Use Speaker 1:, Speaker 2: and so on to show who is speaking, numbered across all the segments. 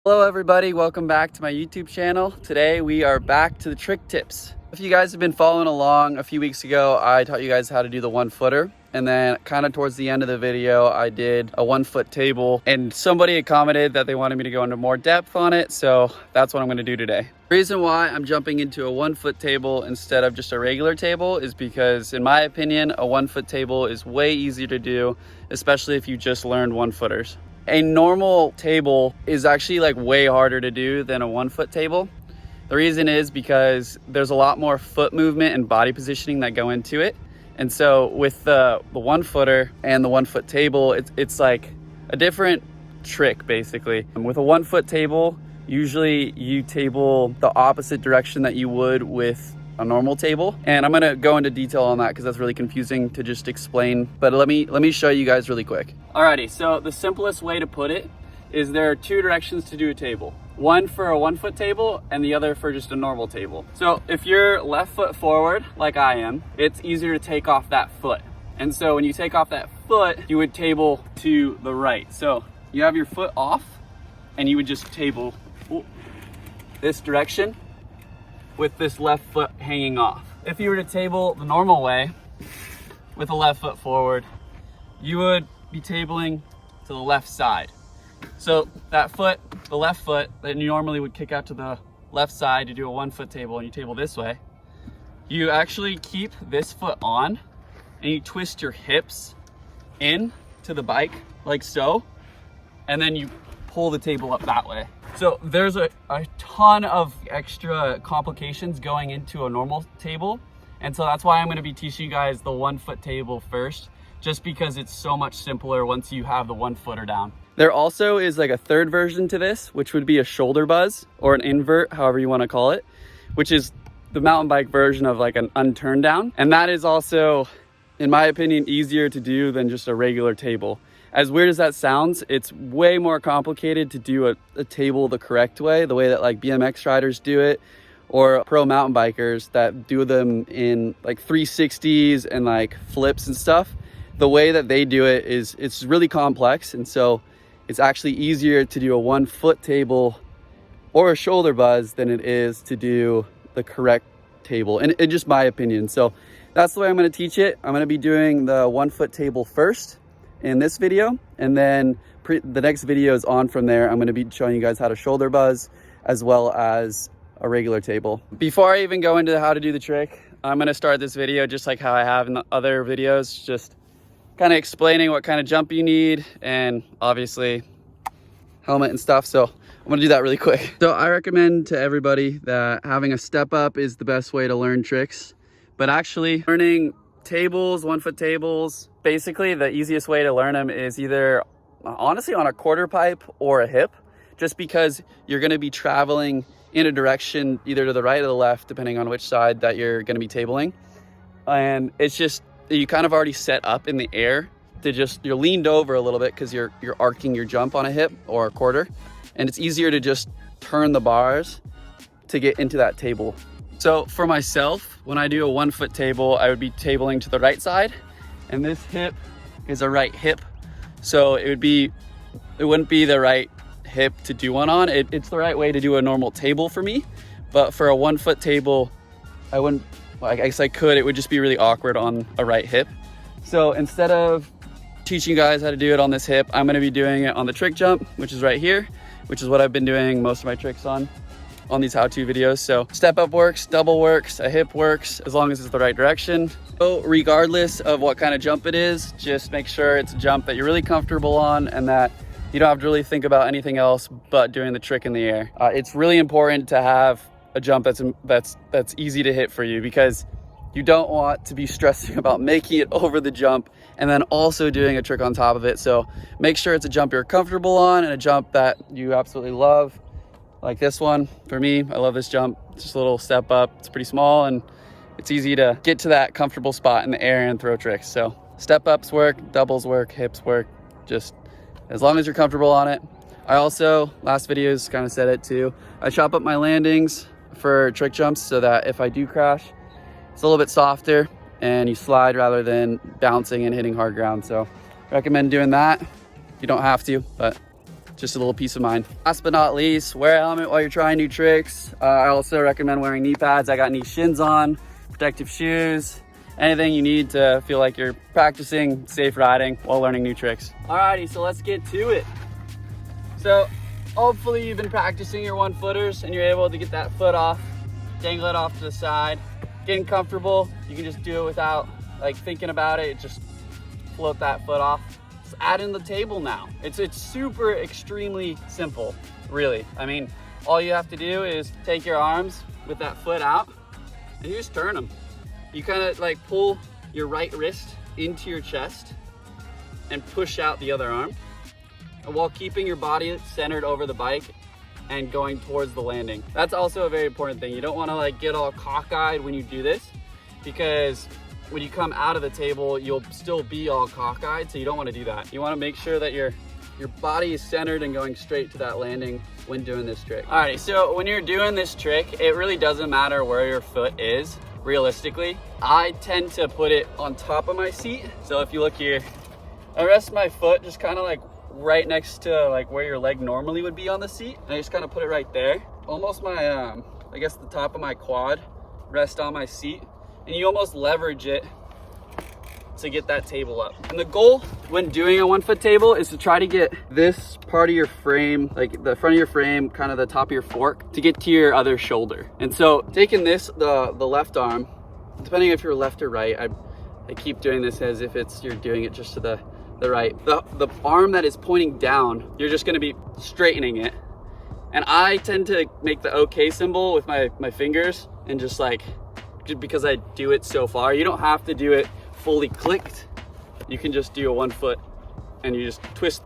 Speaker 1: Hello everybody, welcome back to my YouTube channel. Today we are back to the trick tips. If you guys have been following along, a few weeks ago I taught you guys how to do the 1 footer, and then kind of towards the end of the video I did a 1 foot table, and somebody had commented that they wanted me to go into more depth on it, so that's what I'm going to do today. The reason why I'm jumping into a 1 foot table instead of just a regular table is because, in my opinion, a 1 foot table is way easier to do, especially if you just learned 1 footers. A normal table is actually like way harder to do than a 1 foot table. The reason is because there's a lot more foot movement and body positioning that go into it. And so with the 1 footer and the 1 foot table, it's like a different trick basically. With a 1 foot table, usually you table the opposite direction that you would with a normal table. And I'm gonna go into detail on that because that's really confusing to just explain. But let me show you guys really quick. Alrighty, so the simplest way to put it is there are 2 directions to do a table. One for a 1 foot table and the other for just a normal table. So if you're left foot forward, like I am, it's easier to take off that foot. And so when you take off that foot, you would table to the right. So you have your foot off and you would just table this direction with this left foot hanging off. If you were to table the normal way with the left foot forward, you would be tabling to the left side. So that foot, the left foot that you normally would kick out to the left side to do a 1 foot table, and you table this way, you actually keep this foot on and you twist your hips in to the bike like so, and then you pull the table up that way. So there's a ton of extra complications going into a normal table, and so that's why I'm going to be teaching you guys the 1 foot table first, just because it's so much simpler once you have the 1 footer down. There also is like a third version to this, which would be a shoulder buzz or an invert, however you want to call it, which is the mountain bike version of like an unturned down. And that is also, in my opinion, easier to do than just a regular table. As weird as that sounds, it's way more complicated to do a table the correct way, the way that like BMX riders do it, or pro mountain bikers that do them in like 360s and like flips and stuff. The way that they do it is, it's really complex, and so it's actually easier to do a 1 foot table or a shoulder buzz than it is to do the correct table, and just my opinion. So that's the way I'm going to teach it. I'm going to be doing the 1 foot table first in this video, and then the next video is on from there. I'm going to be showing you guys how to shoulder buzz as well as a regular table. Before I even go into how to do the trick, I'm going to start this video just like how I have in the other videos, just kind of explaining what kind of jump you need and obviously helmet and stuff. So I'm gonna do that really quick. So I recommend to everybody that having a step up is the best way to learn tricks, but actually learning tables, 1 foot tables, basically the easiest way to learn them is either honestly on a quarter pipe or a hip, just because you're going to be traveling in a direction either to the right or the left depending on which side that you're going to be tabling, and it's just you kind of already set up in the air to just, you're leaned over a little bit because you're arcing your jump on a hip or a quarter, and it's easier to just turn the bars to get into that table. So for myself, when I do a 1 foot table, I would be tabling to the right side, and this hip is a right hip, so it wouldn't be the right hip to do one on. It's the right way to do a normal table for me, but for a 1 foot table, I wouldn't, I guess I could, it would just be really awkward on a right hip. So instead of teaching you guys how to do it on this hip, I'm gonna be doing it on the trick jump, which is right here, which is what I've been doing most of my tricks on these how-to videos. So step up works, double works, a hip works, as long as it's the right direction. So regardless of what kind of jump it is, just make sure it's a jump that you're really comfortable on and that you don't have to really think about anything else but doing the trick in the air. It's really important to have a jump that's easy to hit for you, because you don't want to be stressing about making it over the jump and then also doing a trick on top of it. So make sure it's a jump you're comfortable on and a jump that you absolutely love, like this one. For me, I love this jump. It's just a little step up, it's pretty small, and it's easy to get to that comfortable spot in the air and throw tricks. So step ups work, doubles work, hips work, just as long as you're comfortable on it. I also, last videos kind of said it too, I chop up my landings for trick jumps so that if I do crash, it's a little bit softer and you slide rather than bouncing and hitting hard ground. So I recommend doing that. You don't have to, but just a little peace of mind. Last but not least, wear a helmet while you're trying new tricks. I also recommend wearing knee pads. I got knee shins on, protective shoes, anything you need to feel like you're practicing safe riding while learning new tricks. Alrighty, so let's get to it. So hopefully you've been practicing your 1-footers and you're able to get that foot off, dangle it off to the side, getting comfortable. You can just do it without like thinking about it. Just float that foot off. Just add in the table now. It's super extremely simple, really. I mean, all you have to do is take your arms with that foot out and you just turn them. You kind of like pull your right wrist into your chest and push out the other arm, while keeping your body centered over the bike and going towards the landing. That's also a very important thing. You don't want to like get all cockeyed when you do this, because when you come out of the table, you'll still be all cockeyed. So you don't want to do that. You want to make sure that your body is centered and going straight to that landing when doing this trick. Alrighty, so when you're doing this trick, it really doesn't matter where your foot is. Realistically, I tend to put it on top of my seat. So if you look here, I rest my foot just kind of like right next to like where your leg normally would be on the seat, and I just kind of put it right there. Almost my I guess the top of my quad rest on my seat, and you almost leverage it to get that table up. And the goal when doing a 1-foot table is to try to get this part of your frame, like the front of your frame, kind of the top of your fork, to get to your other shoulder. And so taking this, the left arm, depending if you're left or right, I keep doing this as if you're doing it just to the right. The arm that is pointing down, you're just gonna be straightening it. And I tend to make the OK symbol with my fingers, and just because I do it so far. You don't have to do it fully clicked. You can just do a 1 foot and you just twist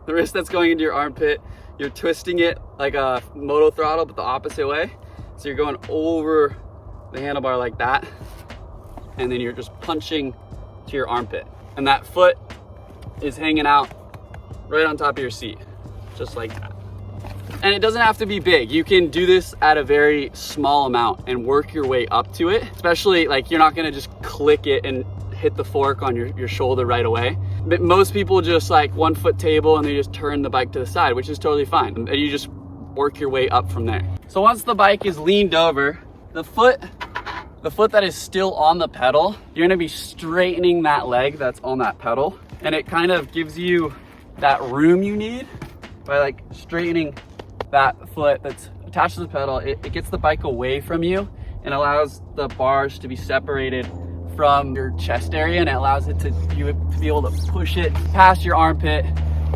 Speaker 1: the wrist that's going into your armpit. You're twisting it like a moto throttle, but the opposite way. So you're going over the handlebar like that, and then you're just punching to your armpit. And that foot is hanging out right on top of your seat, just like that. And it doesn't have to be big. You can do this at a very small amount and work your way up to it. Especially like you're not gonna just click it and hit the fork on your shoulder right away. But most people just like 1 foot table and they just turn the bike to the side, which is totally fine. And you just work your way up from there. So once the bike is leaned over, the foot that is still on the pedal, you're gonna be straightening that leg that's on that pedal. And it kind of gives you that room you need by like straightening that foot that's attached to the pedal. It gets the bike away from you and allows the bars to be separated from your chest area, and it allows it to be able to push it past your armpit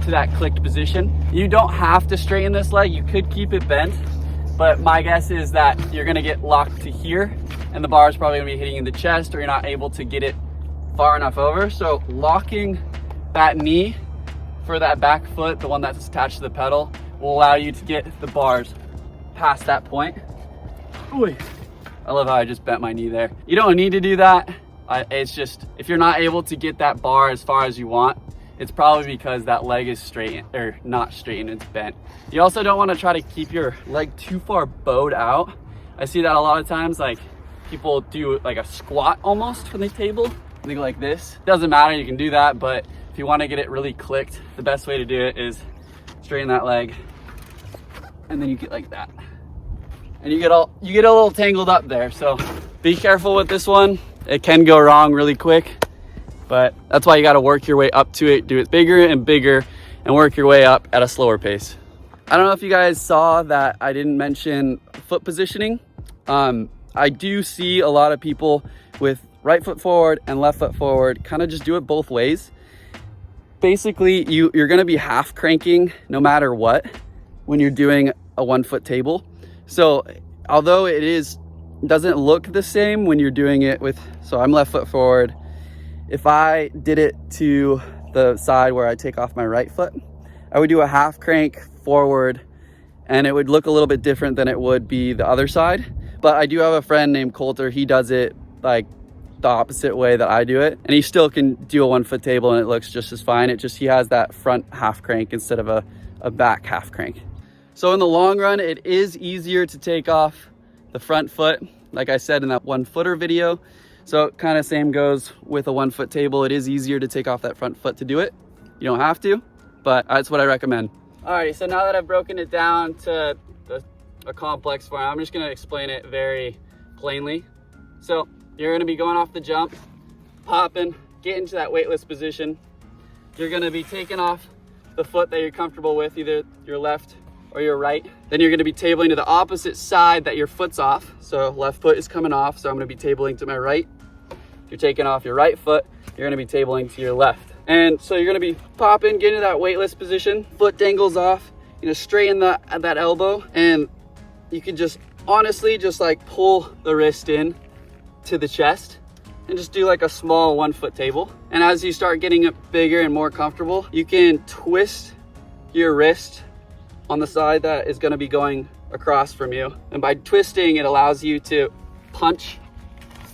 Speaker 1: to that clicked position. You don't have to straighten this leg. You could keep it bent, but my guess is that you're gonna get locked to here and the bar is probably gonna be hitting in the chest, or you're not able to get it far enough over. So locking that knee for that back foot, the one that's attached to the pedal, will allow you to get the bars past that point. Ooh, I love how I just bent my knee there. You don't need to do that. It's just, if you're not able to get that bar as far as you want, it's probably because that leg is straightened, or not straightened, it's bent. You also don't want to try to keep your leg too far bowed out. I see that a lot of times, like people do like a squat almost when they table, and they go like this. Doesn't matter, you can do that, but if you want to get it really clicked, the best way to do it is straighten that leg, and then you get like that. And you get a little tangled up there. So be careful with this one. It can go wrong really quick, but that's why you got to work your way up to it. Do it bigger and bigger and work your way up at a slower pace. I don't know if you guys saw that I didn't mention foot positioning. I do see a lot of people with right foot forward and left foot forward, kind of just do it both ways. Basically, you're going to be half cranking no matter what when you're doing a 1 foot table. So although it doesn't look the same when you're doing it with, so I'm left foot forward. If I did it to the side where I take off my right foot, I would do a half crank forward, and it would look a little bit different than it would be the other side. But I do have a friend named Coulter. He does it like the opposite way that I do it, and he still can do a 1 foot table and it looks just as fine. It just, he has that front half crank instead of a back half crank. So in the long run, it is easier to take off the front foot, like I said in that 1 footer video. So kind of same goes with a 1 foot table. It is easier to take off that front foot to do it. You don't have to, but that's what I recommend. Alrighty, so now that I've broken it down to a complex form, I'm just gonna explain it very plainly. So you're gonna be going off the jump, popping, get into that weightless position. You're gonna be taking off the foot that you're comfortable with, either your left or your right. Then you're gonna be tabling to the opposite side that your foot's off. So left foot is coming off, so I'm gonna be tabling to my right. If you're taking off your right foot, you're gonna be tabling to your left. And so you're gonna be popping, get into that weightless position, foot dangles off, you know, straighten that elbow, and you can just honestly just like pull the wrist in to the chest and just do like a small 1 foot table. And as you start getting it bigger and more comfortable, you can twist your wrist on the side that is gonna be going across from you. And by twisting, it allows you to punch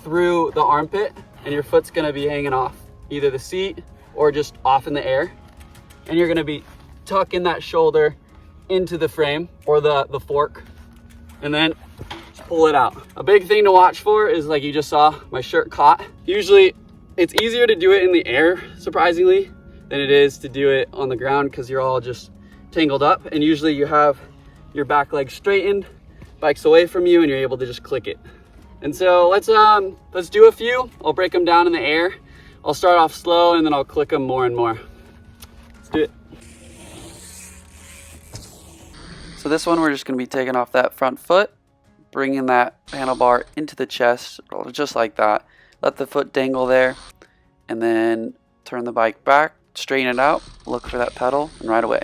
Speaker 1: through the armpit, and your foot's gonna be hanging off either the seat or just off in the air. And you're gonna be tucking that shoulder into the frame or the fork, and then just pull it out. A big thing to watch for is, like you just saw, my shirt caught. Usually it's easier to do it in the air, surprisingly, than it is to do it on the ground, because you're all just tangled up, and usually you have your back leg straightened, bike's away from you, and you're able to just click it. And so let's do a few. I'll break them down in the air. I'll start off slow, and then I'll click them more and more. Let's do it. So this one, we're just gonna be taking off that front foot, bringing that handlebar into the chest, just like that. Let the foot dangle there, and then turn the bike back, straighten it out, look for that pedal, and ride away.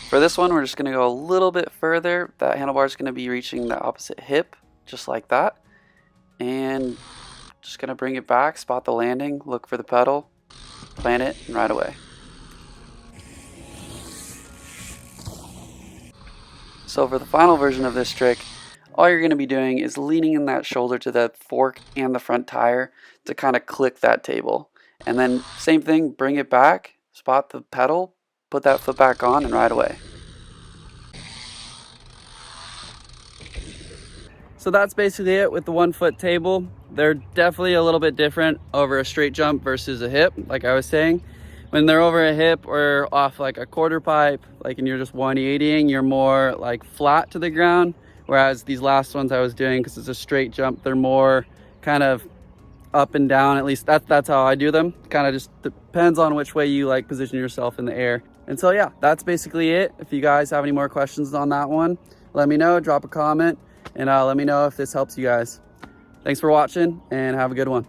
Speaker 1: For this one, we're just gonna go a little bit further. That handlebar is gonna be reaching the opposite hip, just like that. And just gonna bring it back, spot the landing, look for the pedal, plant it, and ride away. So for the final version of this trick, all you're gonna be doing is leaning in that shoulder to the fork and the front tire to kind of click that table. And then same thing, bring it back, spot the pedal, put that foot back on, and ride away. So that's basically it with the 1 foot table. They're definitely a little bit different over a straight jump versus a hip, like I was saying. When they're over a hip or off like a quarter pipe, like, and you're just 180ing, you're more like flat to the ground. Whereas these last ones I was doing, because it's a straight jump, they're more kind of up and down. At least that's how I do them. Kind of just depends on which way you like position yourself in the air. And so yeah, that's basically it. If you guys have any more questions on that one, let me know, drop a comment, and let me know if this helps you guys. Thanks for watching, and have a good one.